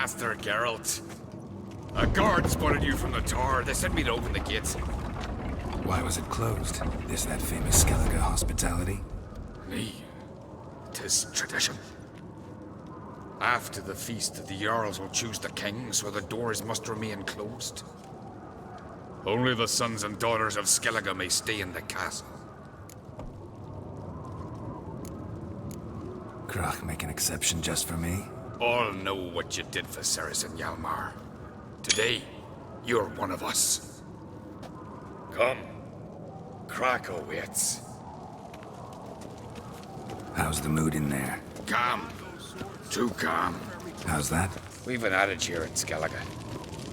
Master Geralt. A guard spotted you from the tower. They sent me to open the gates. Why was it closed? Is that famous Skellige hospitality? Me. 'Tis tradition. After the feast, the Jarls will choose the king, so the doors must remain closed. Only the sons and daughters of Skellige may stay in the castle. Krach make an exception just for me? All know what you did for Ceres and Hjalmar. Today, you're one of us. Come. Krakow waits. How's the mood in there? Calm. Too calm. How's that? We've an adage here in Skellige.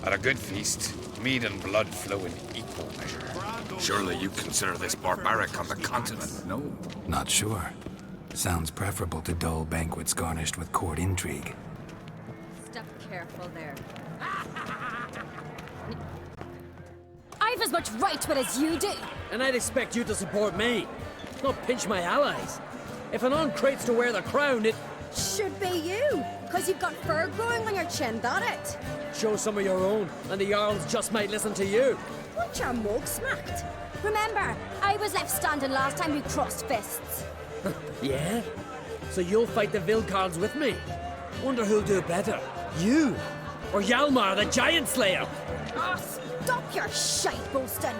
At a good feast, mead and blood flow in equal measure. Surely you consider this barbaric on the continent, no? Not sure. Sounds preferable to dull banquets garnished with court intrigue. Step careful there. I've as much right to it as you do. And I'd expect you to support me, not pinch my allies. If an uncrate's to wear the crown, it Should be you, because you've got fur growing on your chin, that it? show some of your own, and the Jarls just might listen to you. Want your mug smacked? Remember, I was left standing last time we crossed fists. Yeah? So you'll fight the Vilcards with me? Wonder who'll do better, you or Hjalmar the Giant Slayer? Ah, stop your shite boasting.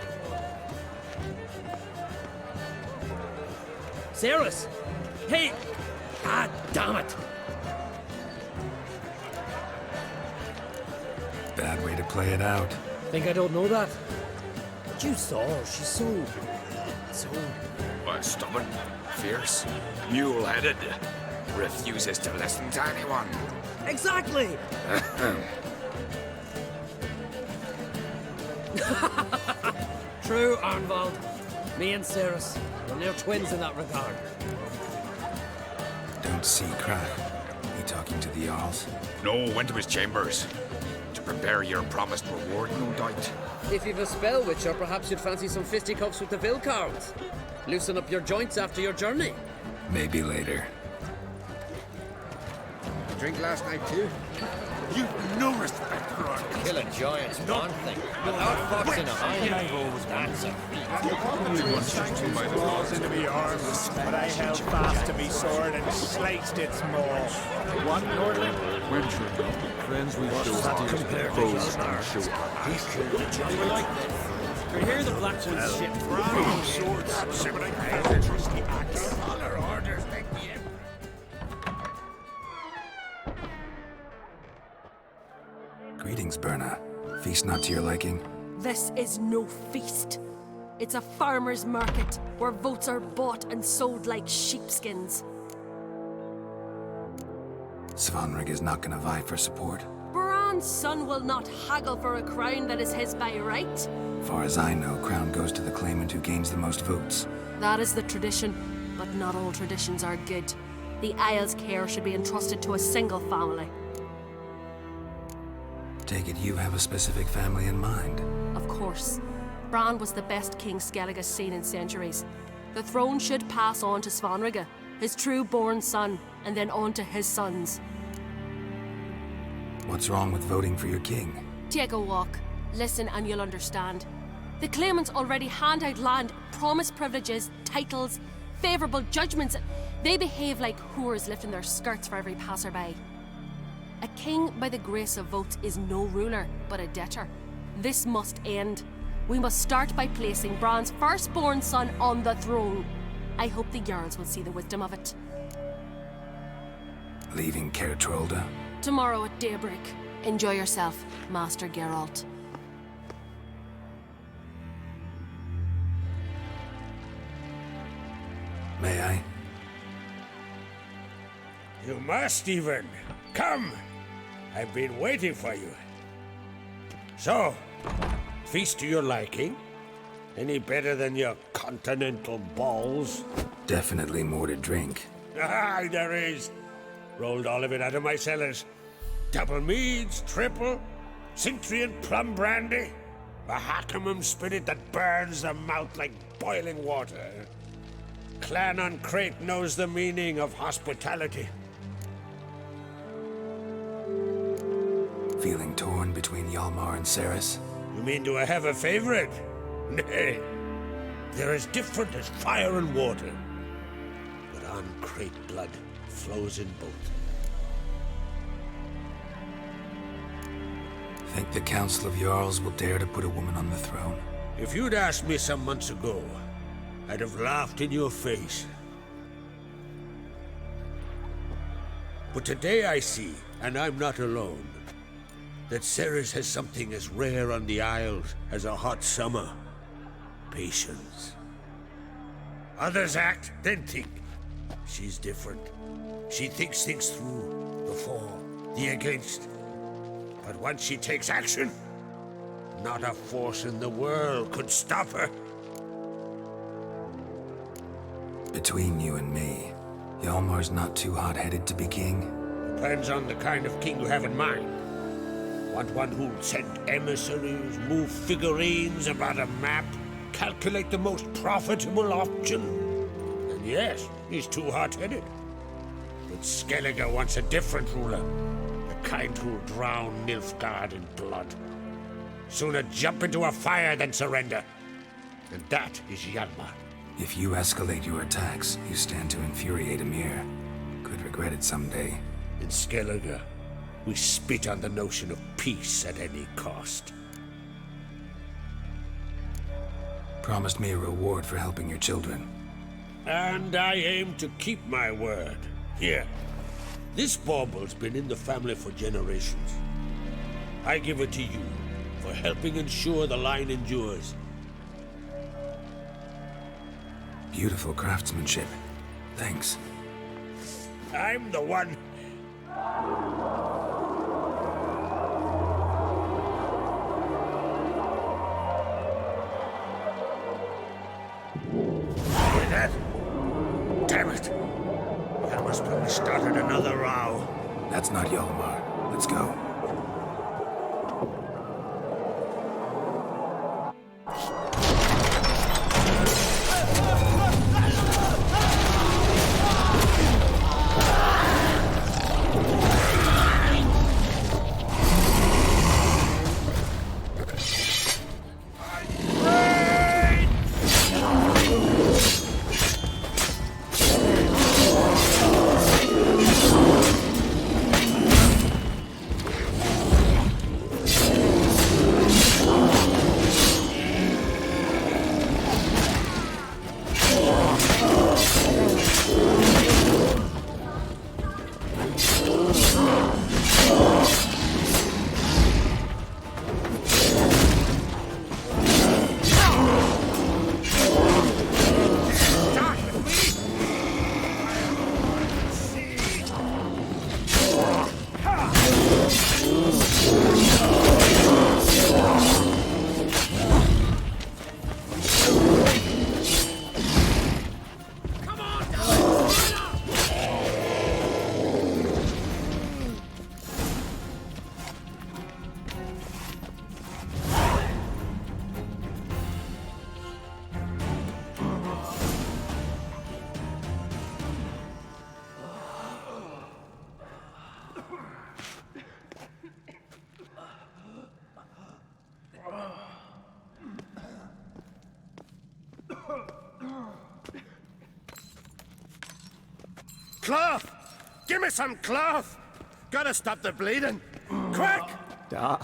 Ceres! Hey! God damn it! Bad way to play it out. Think I don't know that? But you saw her, she's so... Stubborn, fierce, mule-headed. Refuses to listen to anyone. Exactly! True, Arnvald. Me and Ceres, we're near twins in that regard. Don't see Krach. He talking to the Jarls? No, went to his chambers. To prepare your promised reward, no doubt. If you've a spell, Witcher, perhaps you'd fancy some fisticuffs with the Vilcards. Loosen up your joints after your journey. Maybe later. Drink last night too? You've no respect for our Kill a giant's one thing, but outfoxing a hind, that's a feat. My claws into me arms, but I held fast to me sword and sliced its maw. One Nordling? Friends we show dear, foes we show We hear the Black One's shit. Swords, sibling, and trusty axe. Other orders make me Greetings, Berna. Feast not to your liking? This is no feast. It's a farmer's market where votes are bought and sold like sheepskins. Svanrig is not gonna vie for support. Bran's son will not haggle for a crown that is his by right. Far as I know, crown goes to the claimant who gains the most votes. That is the tradition, but not all traditions are good. The Isle's care should be entrusted to a single family. Take it you have a specific family in mind. Of course. Bran was the best king Skellige's seen in centuries. The throne should pass on to Svanrige, his true-born son, and then on to his sons. What's wrong with voting for your king? Take a walk. Listen and you'll understand. The claimants already hand out land, promise privileges, titles, favourable judgments. They behave like whores lifting their skirts for every passerby. A king by the grace of votes is no ruler, but a debtor. This must end. We must start by placing Bran's firstborn son on the throne. I hope the Jarls will see the wisdom of it. Leaving Caer Trolda? Tomorrow at daybreak. Enjoy yourself, Master Geralt. May I? You must even. Come! I've been waiting for you. So, feast to your liking? Any better than your continental balls? Definitely more to drink. Ah, there is. Rolled all of it out of my cellars. Double meads, triple, Cintrian plum brandy, a Hackemum spirit that burns the mouth like boiling water. Clan on Crate knows the meaning of hospitality. Feeling torn between Hjalmar and Ceres? You mean do I have a favorite? Nay. They're as different as fire and water. But uncrate blood flows in both. Think the Council of Jarls will dare to put a woman on the throne? If you'd asked me some months ago, I'd have laughed in your face. But today I see, and I'm not alone, that Ceres has something as rare on the Isles as a hot summer. Patience. Others act, then think. She's different. She thinks things through, the for, the against. But once she takes action, not a force in the world could stop her. Between you and me, Hjalmar's not too hot-headed to be king? Depends on the kind of king you have in mind. Want one who'll send emissaries, move figurines about a map, calculate the most profitable option? And yes, he's too hot-headed. But Skellige wants a different ruler. The kind who'll drown Nilfgaard in blood. Sooner jump into a fire than surrender. And that is Hjalmar. If you escalate your attacks, you stand to infuriate Emir. Could regret it someday. In Skellige, we spit on the notion of peace at any cost. Promised me a reward for helping your children. And I aim to keep my word. Here. This bauble's been in the family for generations. I give it to you for helping ensure the line endures. Beautiful craftsmanship. Thanks. I'm the one. Hear that? Damn it. That must probably started another row. That's not Hjalmar. Let's go. Cloth! Give me some cloth! Gotta stop the bleeding! Quick! Da.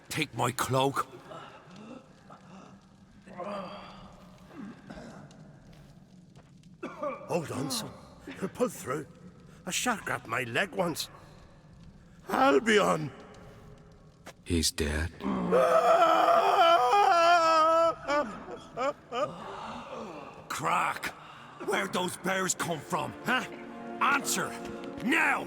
Take my cloak. Hold on, son. You'll pull through. A shark grabbed my leg once. Albion! He's dead. Crack! Where'd those bears come from, huh? Answer! Now!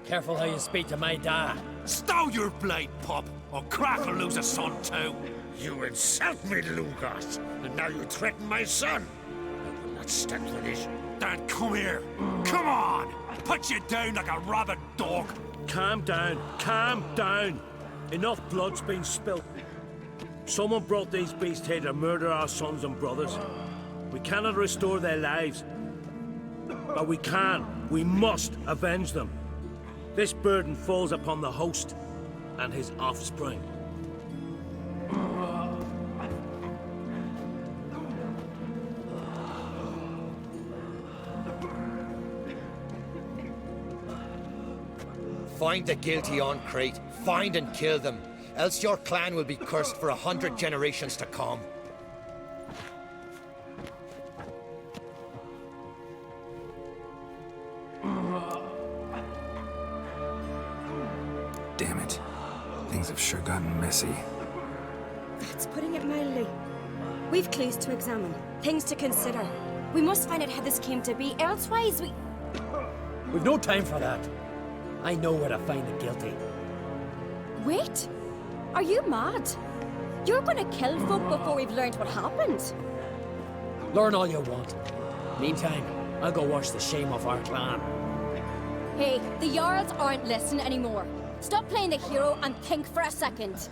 Careful how you speak to my dad. Stow your blade, pup, or Crack will lose a son too. You insult me, Lugos, and now you threaten my son. I will not stand for this. Dan, come here. Come on! Put you down like a rabid dog. Calm down. Calm down. Enough blood's been spilt. Someone brought these beasts here to murder our sons and brothers. We cannot restore their lives. But we can, we must avenge them. This burden falls upon the host and his offspring. Find the guilty on Crate. Find and kill them. Else your clan will be cursed for 100 generations to come. Damn it. Things have sure gotten messy. That's putting it mildly. We've clues to examine, things to consider. We must find out how this came to be, elsewise we... We've no time for that. I know where to find the guilty. Wait! Are you mad? You're gonna kill folk before we've learned what happened. Learn all you want. Meantime, I'll go wash the shame off our clan. Hey, the Jarls aren't listening anymore. Stop playing the hero and think for a second.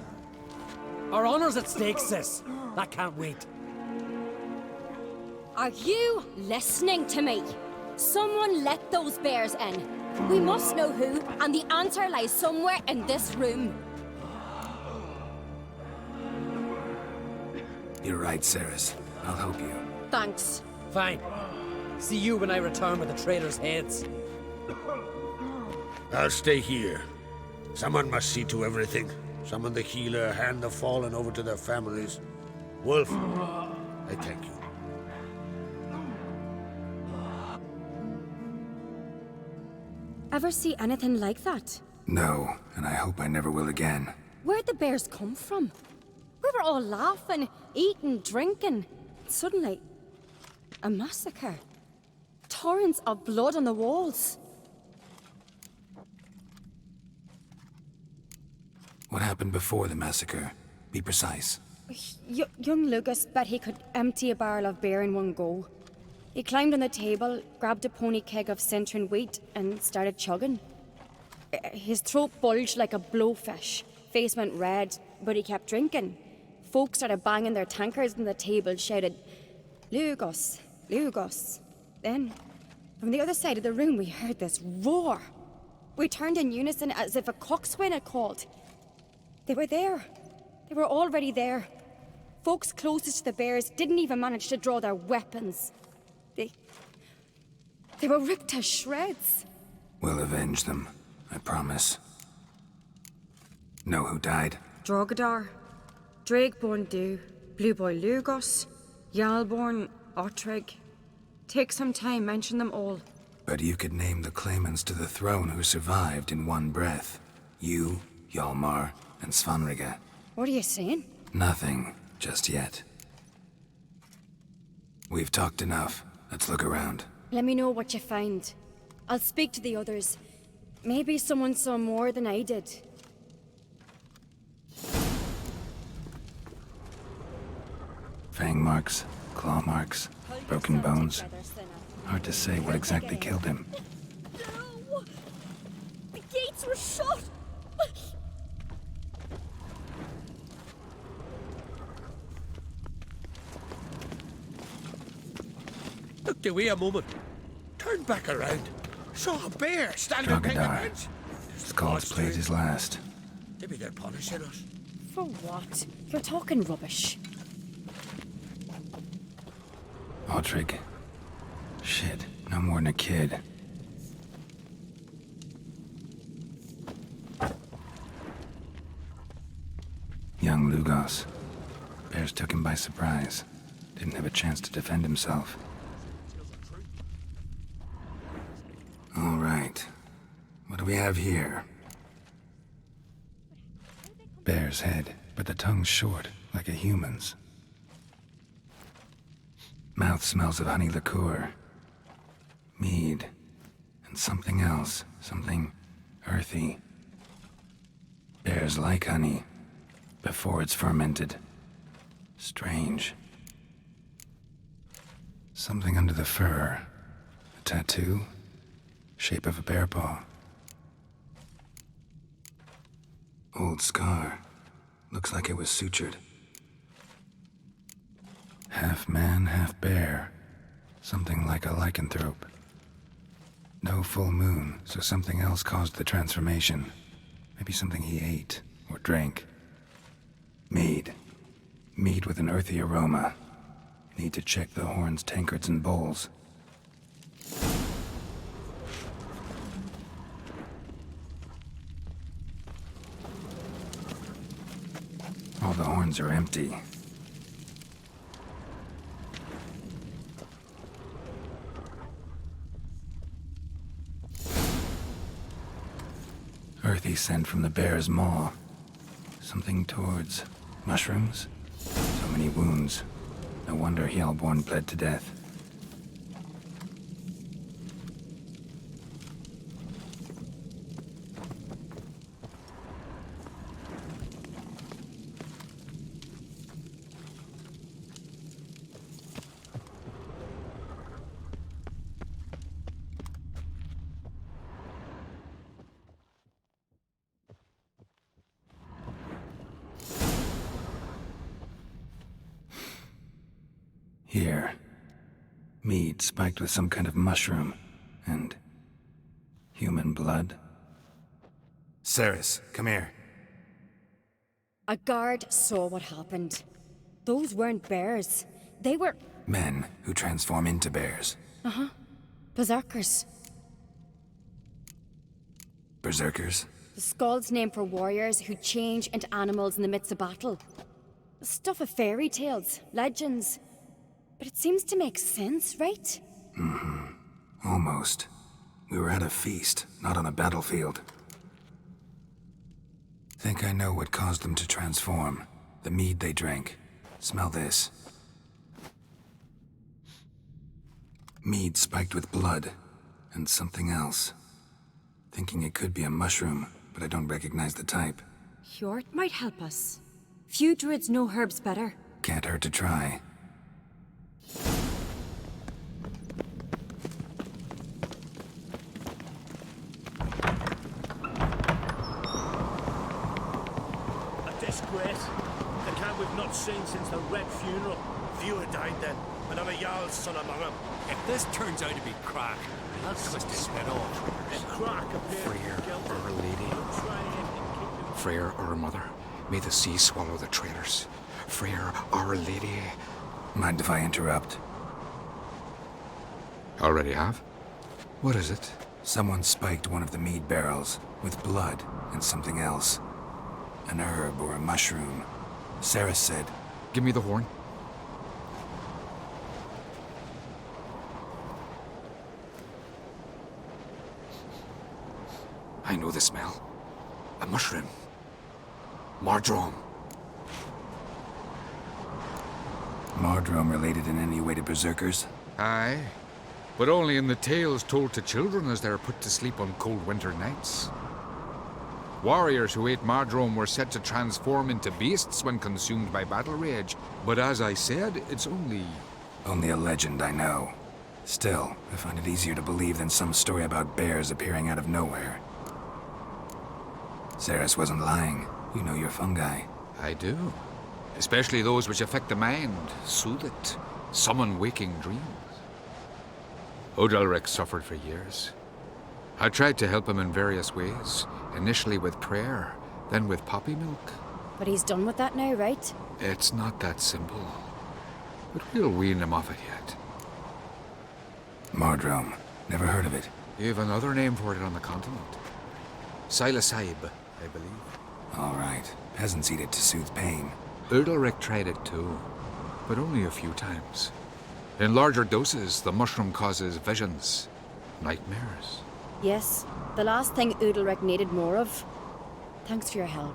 Our honor's at stake, sis. That can't wait. Are you listening to me? Someone let those bears in. We must know who, and the answer lies somewhere in this room. You're right, Ceres. I'll help you. Thanks. Fine. See you when I return with the traitors' heads. I'll stay here. Someone must see to everything. Summon the healer, hand the fallen over to their families. Wolf, I thank you. Ever see anything like that? No, and I hope I never will again. Where'd the bears come from? We were all laughing, eating, drinking. Suddenly, a massacre. Torrents of blood on the walls. What happened before the massacre? Be precise. Young Lucas bet he could empty a barrel of beer in one go. He climbed on the table, grabbed a pony keg of centurion wheat, and started chugging. His throat bulged like a blowfish. Face went red, but he kept drinking. Folks started banging their tankards on the table, shouted, "Lugos, Lugos." Then, from the other side of the room, we heard this roar. We turned in unison as if a coxswain had called. They were there. They were already there. Folks closest to the bears didn't even manage to draw their weapons. They were ripped to shreds. We'll avenge them, I promise. Know who died? Drogadar, Drakeborn Du, Blue Boy Lugos, Yalborn, Ottrig. Take some time, mention them all. But you could name the claimants to the throne who survived in one breath. You, Hjalmar, and Svanrige. What are you saying? Nothing, just yet. We've talked enough. Let's look around. Let me know what you find. I'll speak to the others. Maybe someone saw more than I did. Fang marks, claw marks, broken bones. Hard to say what exactly killed him. No! The gates were shut! Look, Dewey, a moment. Turned back around. Saw a bear standing behind the Drogadar. bridge. Skull's played his last. Maybe they're punishing us. For what? You're talking rubbish. Ottrig. Shit, no more than a kid. Young Lugos. Bears took him by surprise. Didn't have a chance to defend himself. All right. What do we have here? Bear's head, but the tongue's short, like a human's. Mouth smells of honey liqueur. Mead. And something else. Something earthy. Bears like honey. Before it's fermented. Strange. Something under the fur. A tattoo. Shape of a bear paw. Old scar. Looks like it was sutured. Half man, half bear. Something like a lycanthrope. No full moon, so something else caused the transformation. Maybe something he ate or drank. Mead. Mead with an earthy aroma. Need to check the horns, tankards, and bowls. All the horns are empty. Earthy scent from the bear's maw. Something towards mushrooms? So many wounds. No wonder Hellborn bled to death. Here. Mead spiked with some kind of mushroom. And human blood. Ceres, come here. A guard saw what happened. Those weren't bears. They were... Men who transform into bears. berserkers. Berserkers? The Skald's name for warriors who change into animals in the midst of battle. Stuff of fairy tales, legends. But it seems to make sense, right? Almost. We were at a feast, not on a battlefield. Think I know what caused them to transform. The mead they drank. Smell this. Mead spiked with blood. And something else. Thinking it could be a mushroom, but I don't recognize the type. Hjort might help us. Few druids know herbs better. Can't hurt to try. A disgrace. The cat we've not seen since the Red funeral. Few had died then, and I'm a Jarl's son among them. If this turns out to be crack, I'll twist his head off. Crack appears Freyr, guilty. our lady. We'll try and keep him. Freyr, our mother. May the sea swallow the traitors. Freyr, our lady. Mind if I interrupt? Already have? What is it? Someone spiked one of the mead barrels with blood and something else. An herb or a mushroom. Sarah said, Give me the horn. I know the smell. A mushroom. Mardrome. Mardrome related in any way to berserkers? Aye. But only in the tales told to children as they're put to sleep on cold winter nights. Warriors who ate Mardrome were said to transform into beasts when consumed by battle rage. But as I said, it's only... Only a legend, I know. Still, I find it easier to believe than some story about bears appearing out of nowhere. Ceres wasn't lying. You know your fungi. I do. Especially those which affect the mind, soothe it, summon waking dreams. Odalric suffered for years. I tried to help him in various ways, initially with prayer, then with poppy milk. But he's done with that now, right? It's not that simple. But we'll wean him off it yet. Mardrome. Never heard of it. You have another name for it on the continent. Silasaib, I believe. All right. Peasants eat it to soothe pain. Odalric tried it too, but only a few times. In larger doses, the mushroom causes visions, nightmares. Yes, the last thing Udalric needed more of. Thanks for your help.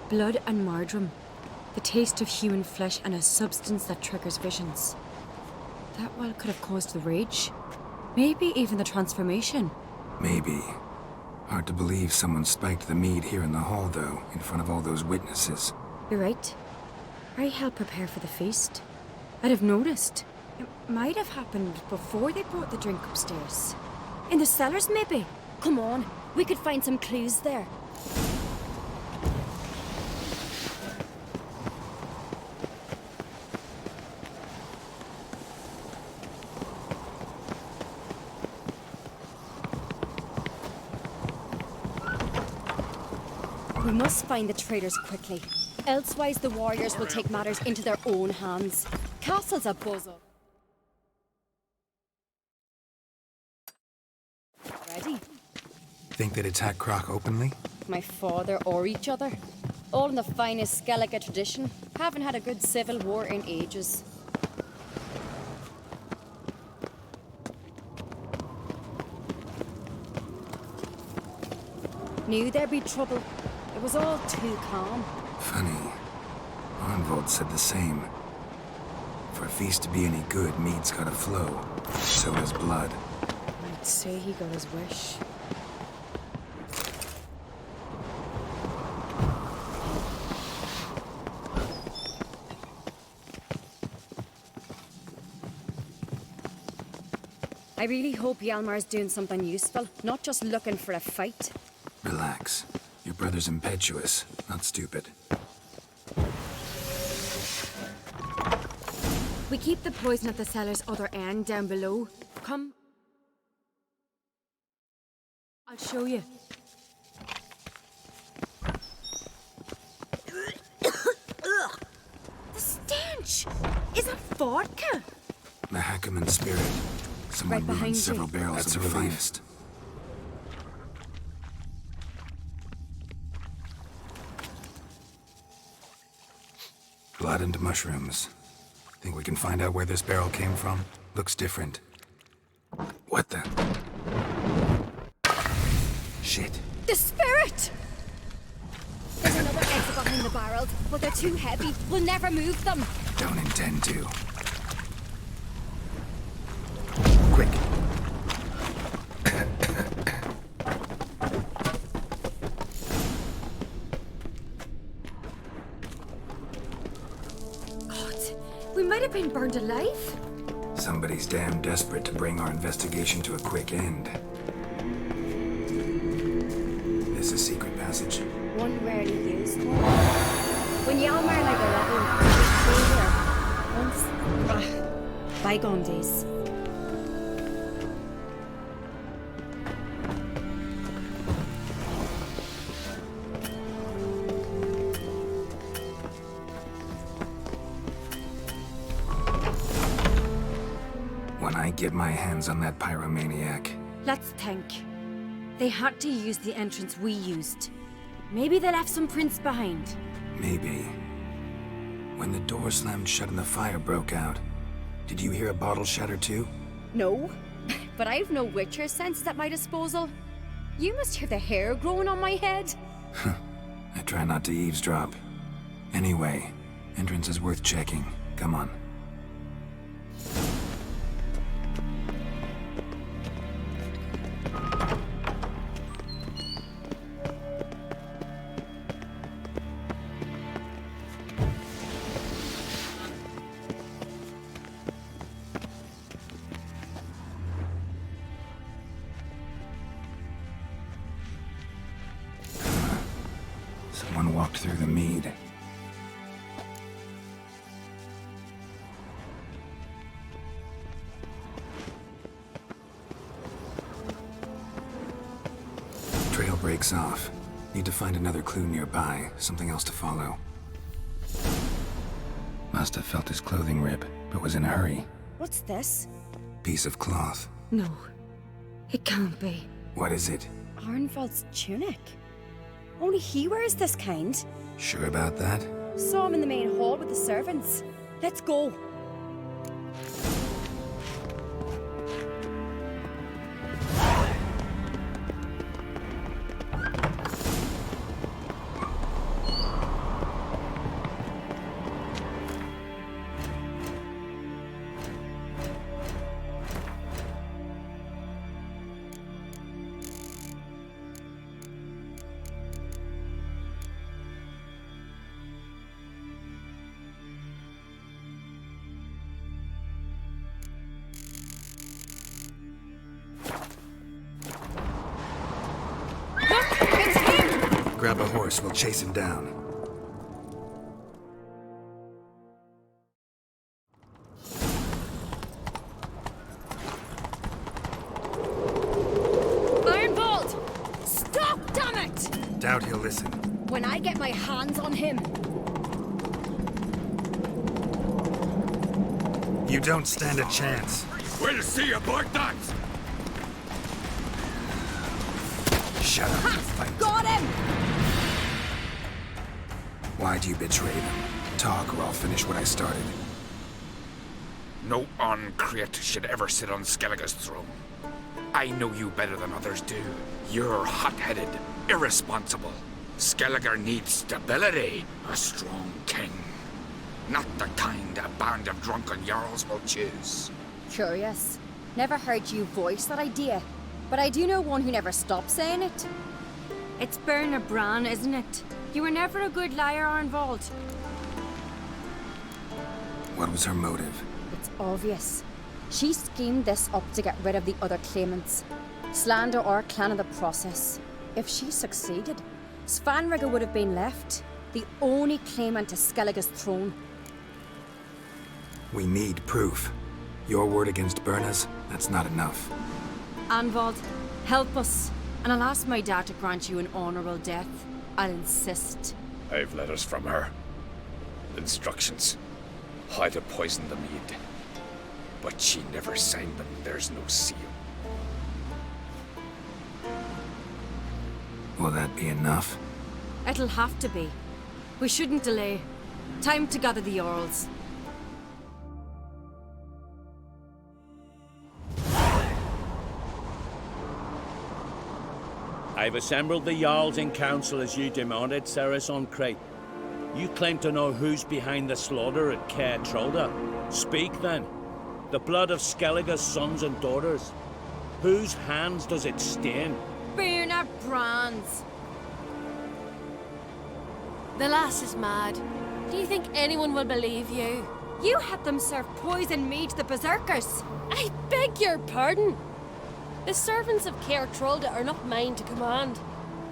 Blood and Mardrome. The taste of human flesh and a substance that triggers visions. That well could have caused the rage. Maybe even the transformation. Maybe. Hard to believe someone spiked the mead here in the hall, though, in front of all those witnesses. You're right. I helped prepare for the feast. I'd have noticed. It might have happened before they brought the drink upstairs. In the cellars, maybe? Come on, we could find some clues there. We must find the traitors quickly. Elsewise, the warriors will take matters into their own hands. Castle's a buzz-up. Ready? Think they'd attack Croc openly? My father or each other. All in the finest Skellige tradition. Haven't had a good civil war in ages. Knew there'd be trouble. It was all too calm. Funny. Arnvold said the same. For a feast to be any good, mead's gotta flow. So does blood. I'd say he got his wish. I really hope Hjalmar's doing something useful, not just looking for a fight. Relax. Your brother's impetuous, not stupid. We keep the poison at the cellar's other end down below. Come. I'll show you. The stench! Is it vodka? The Hackerman spirit. Someone Right behind ruined you. several barrels of the finest. Blood and mushrooms. Think we can find out where this barrel came from? Looks different. What the? Shit. The spirit! There's another exit behind the barrels, but they're too heavy. We'll never move them. Don't intend to. Quick. God, we might have been burned alive. Somebody's damn desperate to bring our investigation to a quick end. This a secret passage? One rarely used. When Hjalmar and I were little, we were once. Bygone days. When I get my hands on that pyromaniac, Let's think. They had to use the entrance we used. Maybe they left some prints behind. maybe. When the door slammed shut and the fire broke out, did you hear a bottle shatter too? No, but I've no witcher sense at my disposal. You must hear the hair growing on my head. I try not to eavesdrop. Anyway, entrance is worth checking. Come on. Someone walked through the mead. Trail breaks off. Need to find another clue nearby, something else to follow. Must have felt his clothing rip, but was in a hurry. What's this? Piece of cloth. No, it can't be. What is it? Arnvald's tunic. Only he wears this kind. Sure about that? Saw him in the main hall with the servants. Let's go. Grab a horse, we'll chase him down. Arnvald! Stop, damn it! Doubt he'll listen. when I get my hands on him. You don't stand a chance. We'll see about that! Shut up and fight. Got him! Why'd you betray them? Talk or I'll finish what I started. No uncreate should ever sit on Skellige's throne. I know you better than others do. You're hot-headed, irresponsible. Skellige needs stability, a strong king. Not the kind a band of drunken jarls will choose. Curious. Never heard you voice that idea, but I do know one who never stops saying it. It's Berna Bran, isn't it? You were never a good liar, Arnvald. What was her motive? It's obvious. She schemed this up to get rid of the other claimants. Slander our clan in the process. If she succeeded, Svanrige would have been left, the only claimant to Skellige's throne. We need proof. Your word against Berna's, that's not enough. Arnvald, help us, and I'll ask my dad to grant you an honourable death. I'll insist. I've letters from her. Instructions. How to poison the mead. But she never signed them. There's no seal. Will that be enough? It'll have to be. We shouldn't delay. Time to gather the Jarls. I've assembled the Jarls in council as you demanded, Ceres on Crate. You claim to know who's behind the slaughter at Kor.playing. Speak then. The blood of Skellige's sons and daughters. Whose hands does it stain? Berna Bran's. The lass is mad. Do you think anyone will believe you? You had them serve poison mead to the berserkers. I beg your pardon. The servants of Kor.playing are not mine to command.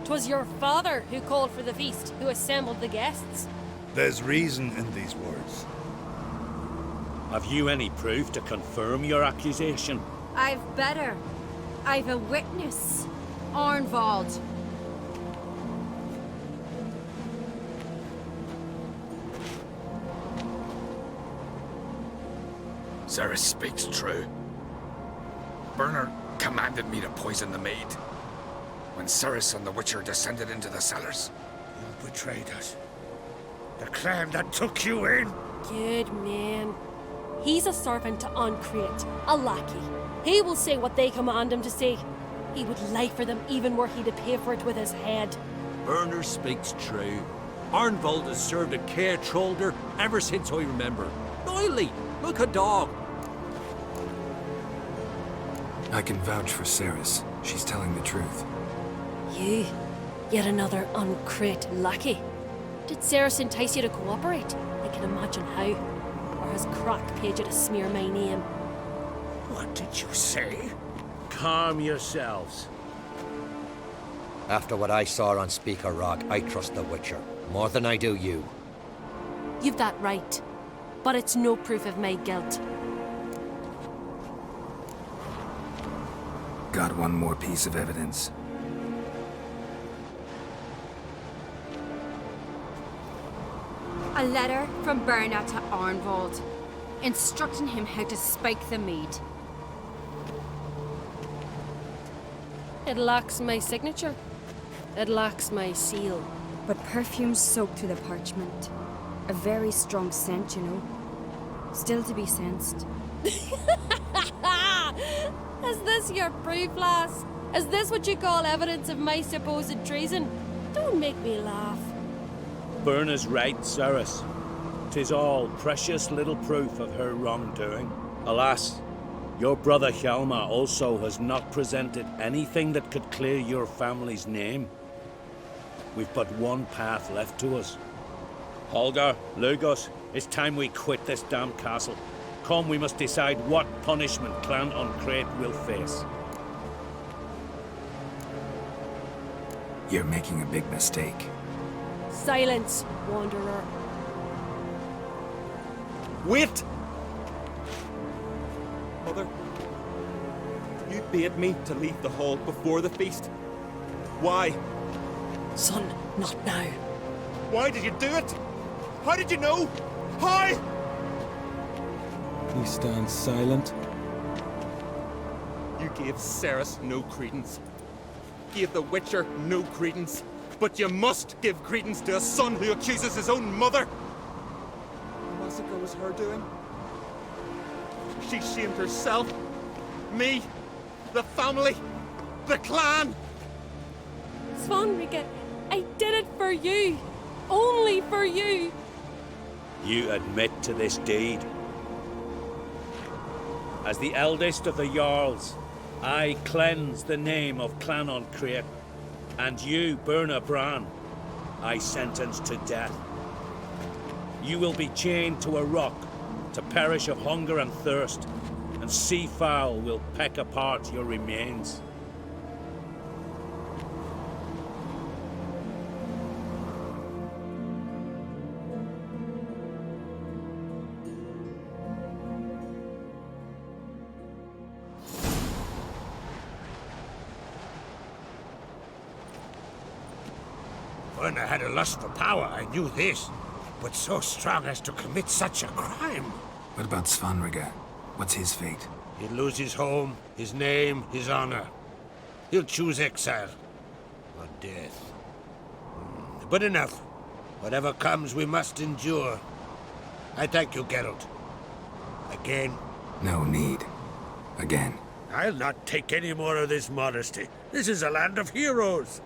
'Twas your father who called for the feast, who assembled the guests. There's reason in these words. Have you any proof to confirm your accusation? I've better. I've a witness. Arnvald. Ceres speaks true. Bernard commanded me to poison the maid. When Ceres and the Witcher descended into the cellars. You betrayed us. The clan that took you in. Good man. He's a servant to Uncreate, a lackey. He will say what they command him to say. He would lie for them even were he to pay for it with his head. Werner speaks true. Arnvald has served at Kor.playing ever since I remember. Oily, look a dog. I can vouch for Ceres. She's telling the truth. You, yet another Uncreate lackey. Did Ceres entice you to cooperate? I can imagine how. Or has Crack paid you to smear my name? What did you say? Calm yourselves. After what I saw on Speaker Rock, I trust the Witcher. More than I do you. You've that right. But it's no proof of my guilt. Got one more piece of evidence. A letter from Berna to Arnvald, instructing him how to spike the mead. It lacks my signature. It lacks my seal. But perfume soaked through the parchment. A very strong scent, you know. Still to be sensed. Is this your proof, lass? Is this what you call evidence of my supposed treason? Don't make me laugh. Berna's right, Ceres. 'Tis all precious little proof of her wrongdoing. Alas, your brother Hjalmar also has not presented anything that could clear your family's name. We've but one path left to us. Holger, Lugos, it's time we quit this damn castle. Come, we must decide what punishment Clan Uncreate will face. You're making a big mistake. Silence, wanderer. Wait! Mother, you bade me to leave the hall before the feast. Why? Son, not now. Why did you do it? How did you know? How? He stands silent. You gave Cerys no credence. Gave the Witcher no credence. But you must give credence to a son who accuses his own mother. The massacre was her doing. She shamed herself, me, the family, the clan. Svanrige, I did it for you. Only for you. You admit to this deed. As the eldest of the Jarls, I cleanse the name of Clan Create, and you, Berna Bran, I sentence to death. You will be chained to a rock, to perish of hunger and thirst, and sea fowl will peck apart your remains. When I had a lust for power, I knew this. But so strong as to commit such a crime. What about Svanrige? What's his fate? He'll lose his home, his name, his honor. He'll choose exile. Or death. But enough. Whatever comes, we must endure. I thank you, Geralt. Again. No need. Again. I'll not take any more of this modesty. This is a land of heroes.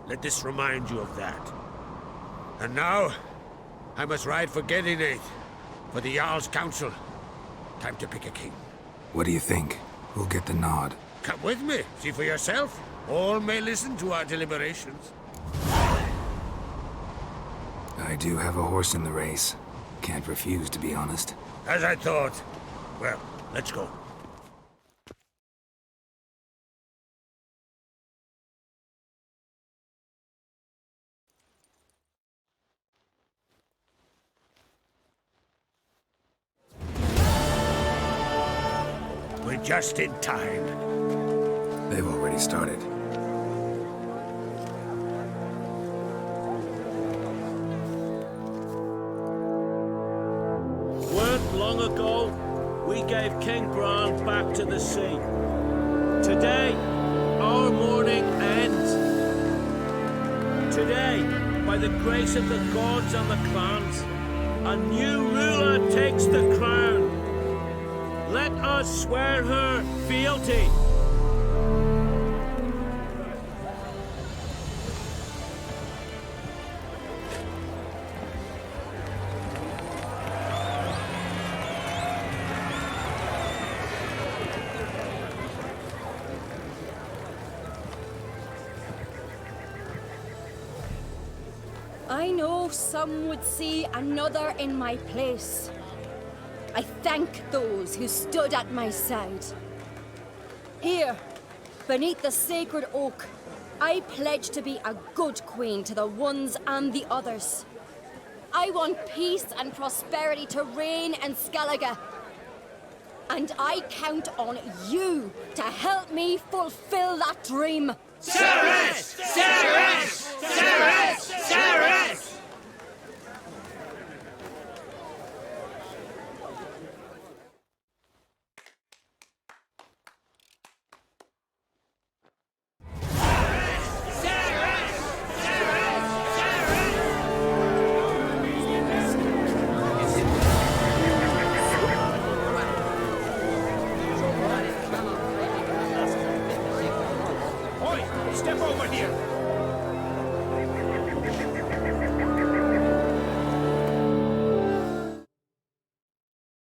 Let this remind you of that. And now, I must ride for Gedinath, for the Jarl's Council. Time to pick a king. What do you think? Who'll get the nod? Come with me, see for yourself. All may listen to our deliberations. I do have a horse in the race. Can't refuse, to be honest. As I thought. Well, let's go. We're just in time. They've already started. Weren't long ago, we gave King Bran back to the sea. Today, our mourning ends. Today, by the grace of the gods and the clans, a new ruler takes the crown. Let us swear her fealty. I know some would see another in my place. I thank those who stood at my side. Here, beneath the sacred oak, I pledge to be a good queen to the ones and the others. I want peace and prosperity to reign in Skellige. And I count on you to help me fulfill that dream. Cerys! Cerys! Cerys! Cerys! Step over here!